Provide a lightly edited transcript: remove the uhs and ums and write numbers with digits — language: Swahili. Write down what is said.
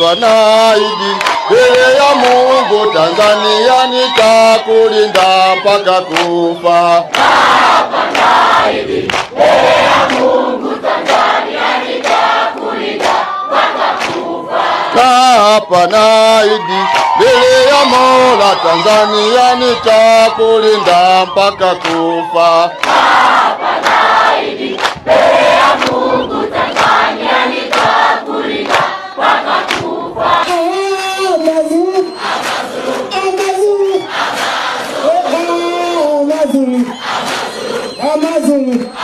hapa naahidi mbele ya Mungu Tanzania nitakulinda mpaka kufa. Hapa naahidi mbele ya Mungu Tanzania nitakulinda mpaka kufa. Hapa naahidi mbele ya Mola Tanzania nitakulinda mpaka kufa. Hapa naahidi mbele ya Mungu Tanzania nitakulinda mpaka kufa. Amazon.